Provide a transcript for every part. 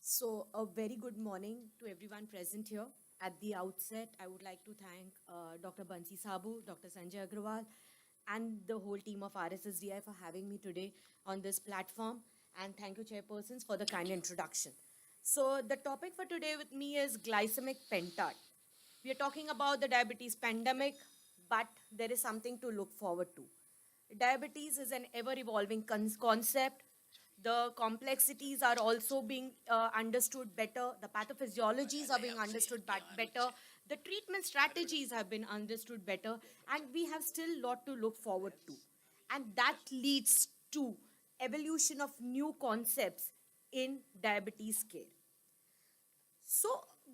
So, a very good morning to everyone present here. At the outset, I would like to thank Dr. Bansi Sabu, Dr. Sanjay Agrawal, and the whole team of RSSDI for having me today on this platform. And thank you, chairpersons, for the kind introduction. So, the topic for today with me is glycemic pentad. We are talking about the diabetes pandemic, but there is something to look forward to. Diabetes is an ever evolving concept. The complexities are also being understood better. The pathophysiologies are being understood better. The treatment strategies have been understood better. And we have still a lot to look forward to. And that leads to evolution of new concepts in diabetes care. So,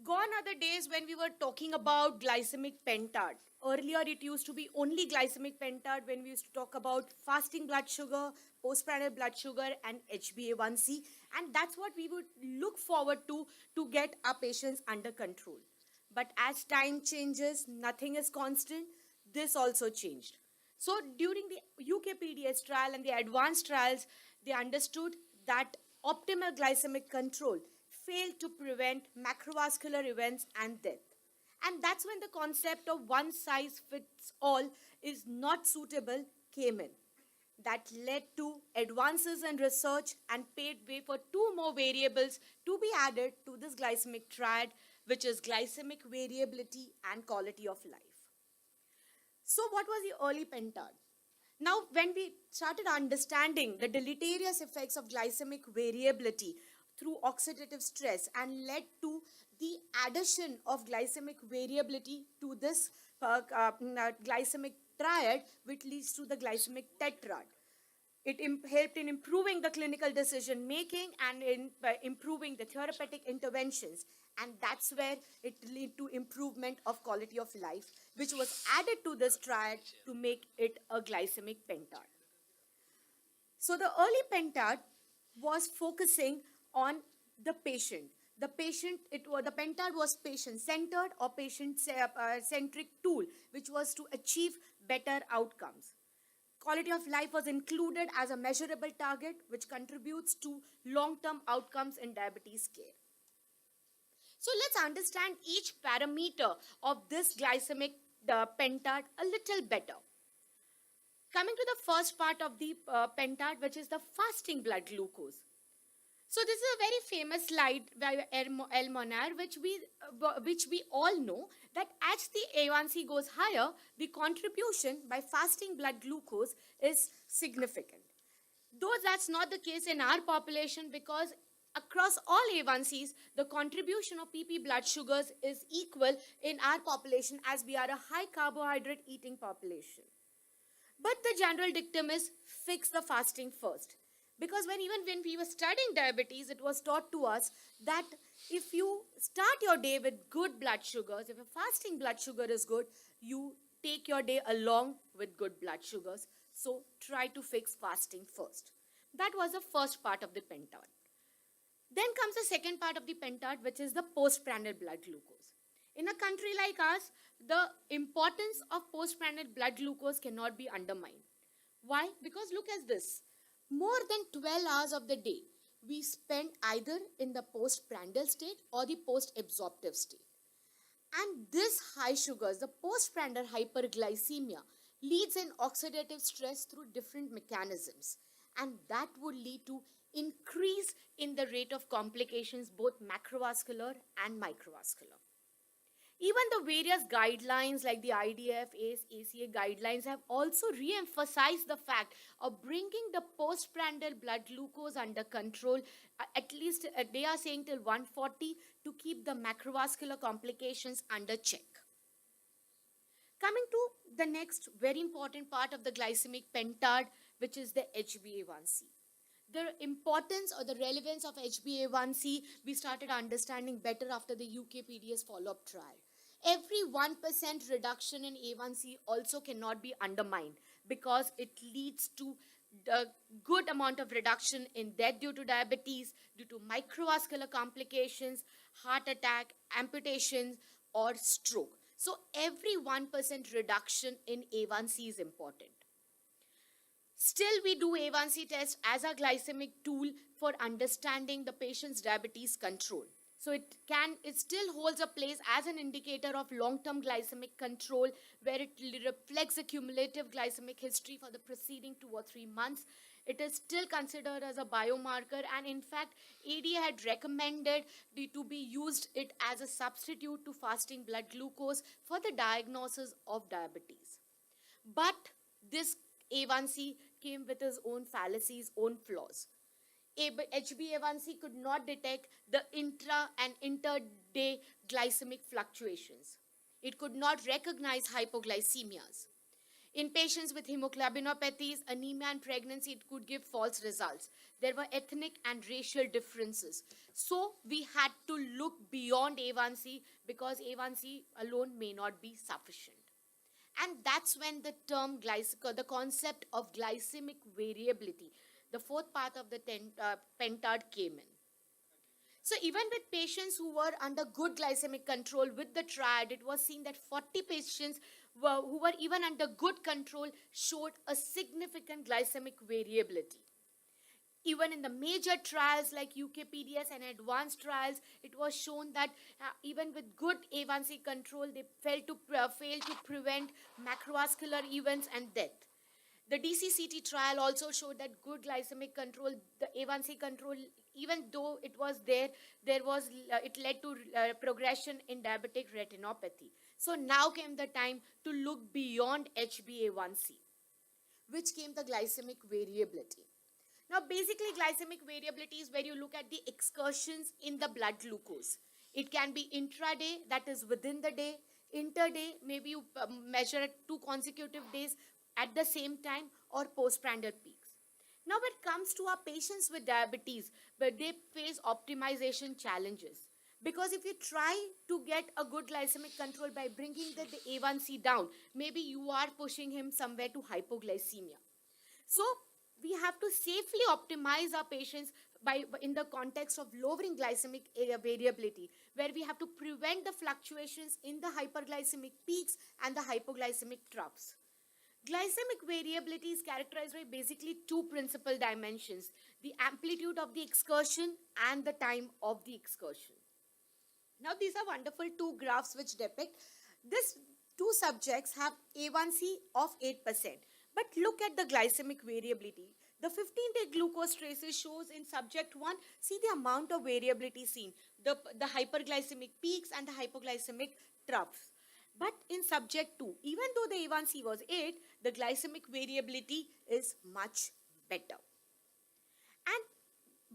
gone are the days when we were talking about glycemic pentad. Earlier, it used to be only glycemic pentad when we used to talk about fasting blood sugar, postprandial blood sugar, and HbA1c. And that's what we would look forward to get our patients under control. But as time changes, nothing is constant. This also changed. So, during the UKPDS trial and the advanced trials, they understood that optimal glycemic control failed to prevent macrovascular events and death. And that's when the concept of one size fits all is not suitable came in. That led to advances in research and paved way for two more variables to be added to this glycemic triad, which is glycemic variability and quality of life. So, what was the early pentad? Now, when we started understanding the deleterious effects of glycemic variability through oxidative stress and led to the addition of glycemic variability to this glycemic triad, which leads to the glycemic tetrad. It helped in improving the clinical decision making and in improving the therapeutic interventions. And that's where it led to improvement of quality of life, which was added to this triad to make it a glycemic pentad. So the early pentad was focusing on the patient. The pentad was patient-centered or patient-centric tool, which was to achieve better outcomes. Quality of life was included as a measurable target, which contributes to long-term outcomes in diabetes care. So let's understand each parameter of this glycemic pentad a little better. Coming to the first part of the pentad, which is the fasting blood glucose. So this is a very famous slide by El Monar, which we all know that as the A1C goes higher, the contribution by fasting blood glucose is significant. Though that's not the case in our population, because across all A1Cs, the contribution of PP blood sugars is equal in our population, as we are a high carbohydrate eating population. But the general dictum is fix the fasting first. Because even when we were studying diabetes, it was taught to us that if you start your day with good blood sugars, if your fasting blood sugar is good, you take your day along with good blood sugars. So try to fix fasting first. That was the first part of the pentad. Then comes the second part of the pentad, which is the postprandial blood glucose. In a country like us, the importance of postprandial blood glucose cannot be undermined. Why? Because look at this. More than 12 hours of the day, we spend either in the postprandial state or the post-absorptive state. And this high sugars, the postprandial hyperglycemia, leads in oxidative stress through different mechanisms. And that would lead to increase in the rate of complications, both macrovascular and microvascular. Even the various guidelines like the IDF, ACE, ACA guidelines have also re-emphasized the fact of bringing the postprandial blood glucose under control, at least they are saying till 140 to keep the macrovascular complications under check. Coming to the next very important part of the glycemic pentad, which is the HbA1c. The importance or the relevance of HbA1c, we started understanding better after the UKPDS follow-up trial. Every 1% reduction in A1C also cannot be undermined because it leads to a good amount of reduction in death due to diabetes, due to microvascular complications, heart attack, amputations, or stroke. So every 1% reduction in A1C is important. Still, we do A1C test as a glycemic tool for understanding the patient's diabetes control. So it still holds a place as an indicator of long-term glycemic control, where it reflects a cumulative glycemic history for the preceding 2 or 3 months. It is still considered as a biomarker, and in fact, ADA had recommended to be used it as a substitute to fasting blood glucose for the diagnosis of diabetes. But this A1C came with its own fallacies, own flaws. HbA1c could not detect the intra and inter-day glycemic fluctuations. It could not recognize hypoglycemias. In patients with hemoglobinopathies, anemia and pregnancy, it could give false results. There were ethnic and racial differences. So we had to look beyond A1C, because A1C alone may not be sufficient. And that's when the term the concept of glycemic variability, the fourth part of the pentad, came in. So even with patients who were under good glycemic control with the triad, it was seen that 40 patients who were even under good control showed a significant glycemic variability. Even in the major trials like UKPDS and advanced trials, it was shown that even with good A1C control, they failed to prevent macrovascular events and death. The DCCT trial also showed that good glycemic control, the A1C control, even though it was it led to progression in diabetic retinopathy. So now came the time to look beyond HbA1c, which came the glycemic variability. Now, basically, glycemic variability is where you look at the excursions in the blood glucose. It can be intraday, that is within the day. Interday, maybe you measure at 2 consecutive days at the same time, or postprandial peaks. Now, when it comes to our patients with diabetes, but they face optimization challenges. Because if you try to get a good glycemic control by bringing the A1C down, maybe you are pushing him somewhere to hypoglycemia. So, we have to safely optimize our patients in the context of lowering glycemic variability, where we have to prevent the fluctuations in the hyperglycemic peaks and the hypoglycemic troughs. Glycemic variability is characterized by basically 2 principal dimensions: the amplitude of the excursion and the time of the excursion. Now, these are wonderful 2 graphs which depict this. 2 subjects have A1C of 8%. But look at the glycemic variability. The 15-day glucose traces shows in subject 1, see the amount of variability seen, the hyperglycemic peaks and the hypoglycemic troughs. But in subject 2, even though the A1C was 8, the glycemic variability is much better. And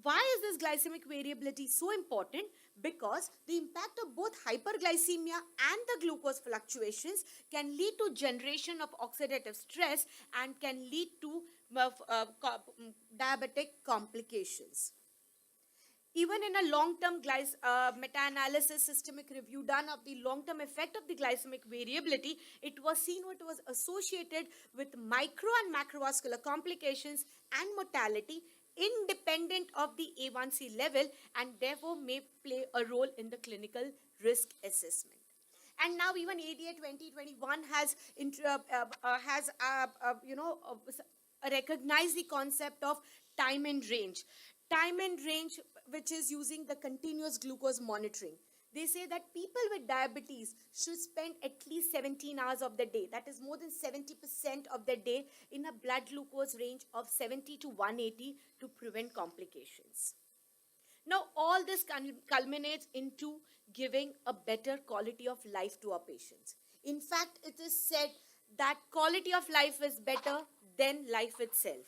why is this glycemic variability so important? Because the impact of both hyperglycemia and the glucose fluctuations can lead to generation of oxidative stress and can lead to diabetic complications. Even in a long-term meta-analysis systemic review done of the long-term effect of the glycemic variability, it was seen it was associated with micro and macrovascular complications and mortality independent of the A1C level, and therefore may play a role in the clinical risk assessment. And now even ADA 2021 has recognized the concept of time in range. Time in range, which is using the continuous glucose monitoring. They say that people with diabetes should spend at least 17 hours of the day, that is more than 70% of the day, in a blood glucose range of 70 to 180 to prevent complications. Now, all this culminates into giving a better quality of life to our patients. In fact, it is said that quality of life is better than life itself.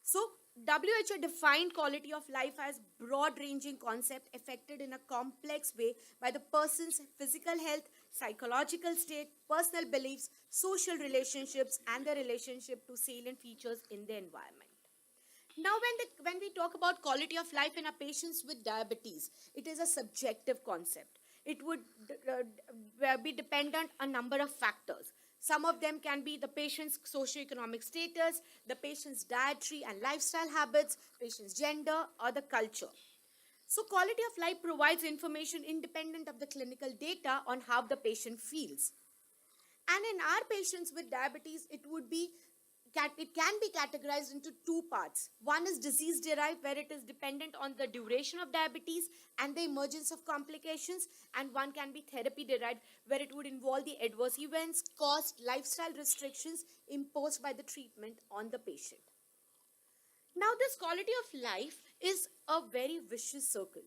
So, WHO defined quality of life as broad-ranging concept affected in a complex way by the person's physical health, psychological state, personal beliefs, social relationships, and their relationship to salient features in the environment. Now, when we talk about quality of life in a patients with diabetes, it is a subjective concept. It would be dependent on a number of factors. Some of them can be the patient's socioeconomic status, the patient's dietary and lifestyle habits, patient's gender, or the culture. So quality of life provides information independent of the clinical data on how the patient feels. And in our patients with diabetes, it would be it can be categorized into two parts. One is disease derived, where it is dependent on the duration of diabetes and the emergence of complications, and one can be therapy derived, where it would involve the adverse events, cost, lifestyle restrictions imposed by the treatment on the patient. Now, this quality of life is a very vicious circle.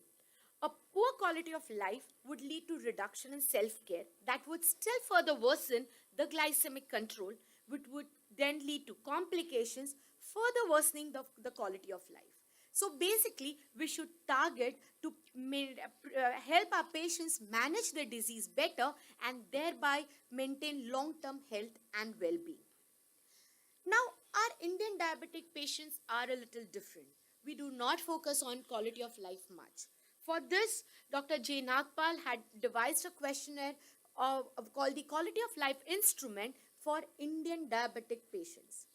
A poor quality of life would lead to reduction in self-care that would still further worsen the glycemic control, which would then lead to complications, further worsening the quality of life. So basically, we should target to help our patients manage their disease better and thereby maintain long-term health and well-being. Now, our Indian diabetic patients are a little different. We do not focus on quality of life much. For this, Dr. J. Nagpal had devised a questionnaire called the Quality of Life Instrument for Indian diabetic patients.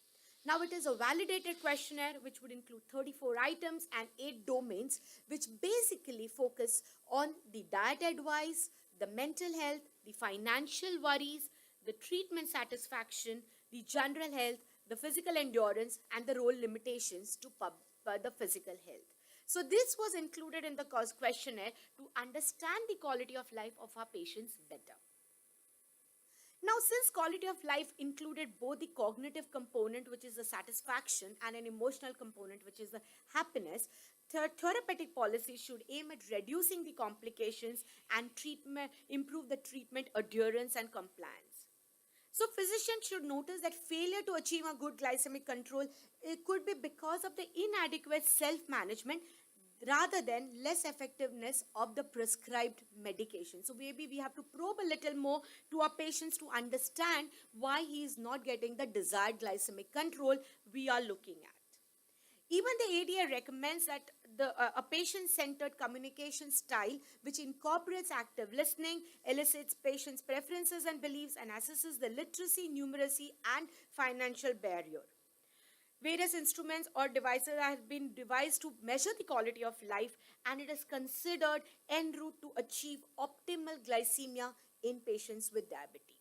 Now, it is a validated questionnaire which would include 34 items and 8 domains, which basically focus on the diet advice, the mental health, the financial worries, the treatment satisfaction, the general health, the physical endurance, and the role limitations to the physical health. So this was included in the questionnaire to understand the quality of life of our patients better. Now, since quality of life included both the cognitive component, which is the satisfaction, and an emotional component, which is the happiness, therapeutic policies should aim at reducing the complications and improve the treatment adherence and compliance. So physicians should notice that failure to achieve a good glycemic control, it could be because of the inadequate self-management rather than less effectiveness of the prescribed medication. So maybe we have to probe a little more to our patients to understand why he is not getting the desired glycemic control we are looking at. Even the ADA recommends that a patient-centered communication style which incorporates active listening, elicits patients' preferences and beliefs, and assesses the literacy, numeracy, and financial barrier. Various instruments or devices have been devised to measure the quality of life, and it is considered en route to achieve optimal glycemia in patients with diabetes.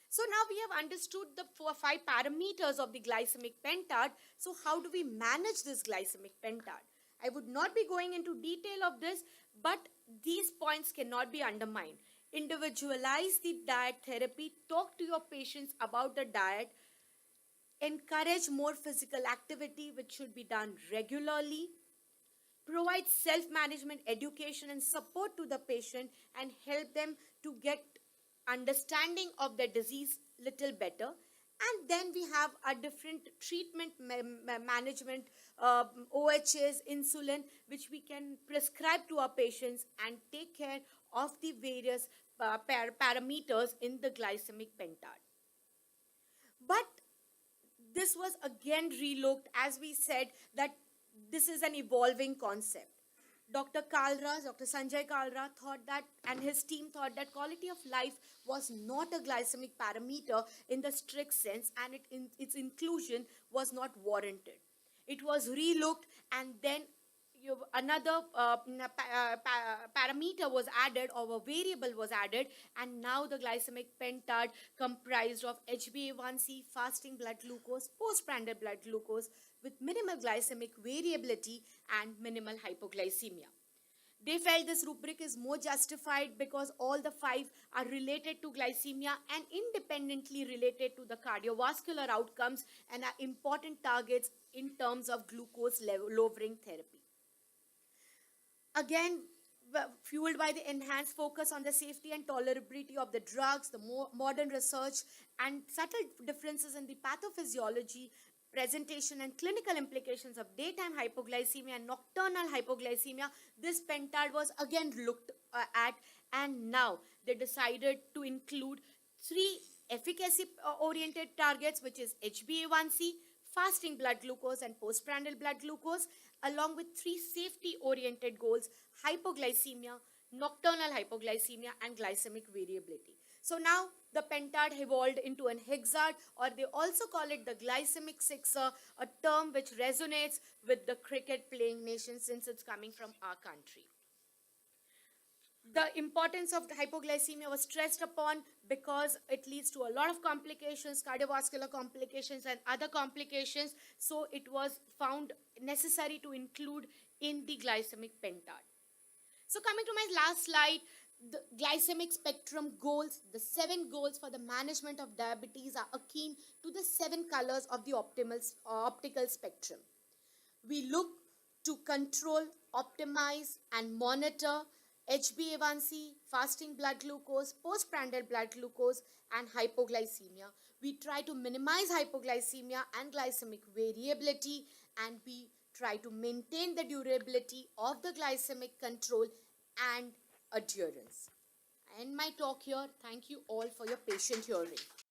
So now we have understood the 5 parameters of the glycemic pentad. So how do we manage this glycemic pentad? I would not be going into detail of this, but these points cannot be undermined. Individualize the diet therapy, talk to your patients about the diet, encourage more physical activity which should be done regularly, provide self-management education and support to the patient and help them to get understanding of the disease little better. And then we have a different treatment management, OHs, insulin, which we can prescribe to our patients and take care of the various parameters in the glycemic pentad. But this was again relooked, as we said, that this is an evolving concept. Dr. Sanjay Kalra thought that, and his team thought that quality of life was not a glycemic parameter in the strict sense, and its inclusion was not warranted. It was relooked, and then another parameter was added, or a variable was added, and now the glycemic pentad comprised of HbA1c, fasting blood glucose, postprandial blood glucose with minimal glycemic variability and minimal hypoglycemia. They felt this rubric is more justified because all the 5 are related to glycemia and independently related to the cardiovascular outcomes and are important targets in terms of glucose lowering therapy. Again, fueled by the enhanced focus on the safety and tolerability of the drugs, the modern research, and subtle differences in the pathophysiology, presentation, and clinical implications of daytime hypoglycemia and nocturnal hypoglycemia, this pentad was again looked at, and now they decided to include 3 efficacy-oriented targets, which is HbA1c, fasting blood glucose, and postprandial blood glucose, along with 3 safety-oriented goals: hypoglycemia, nocturnal hypoglycemia, and glycemic variability. So now the pentad evolved into an hexad, or they also call it the glycemic sixer, a term which resonates with the cricket playing nation since it's coming from our country. The importance of the hypoglycemia was stressed upon because it leads to a lot of complications, cardiovascular complications and other complications. So it was found necessary to include in the glycemic pentad. So coming to my last slide, the glycemic spectrum goals, the 7 goals for the management of diabetes are akin to the 7 colors of the optical spectrum. We look to control, optimize, and monitor HbA1c, fasting blood glucose, postprandial blood glucose, and hypoglycemia. We try to minimize hypoglycemia and glycemic variability, and we try to maintain the durability of the glycemic control and adherence. I end my talk here. Thank you all for your patient hearing.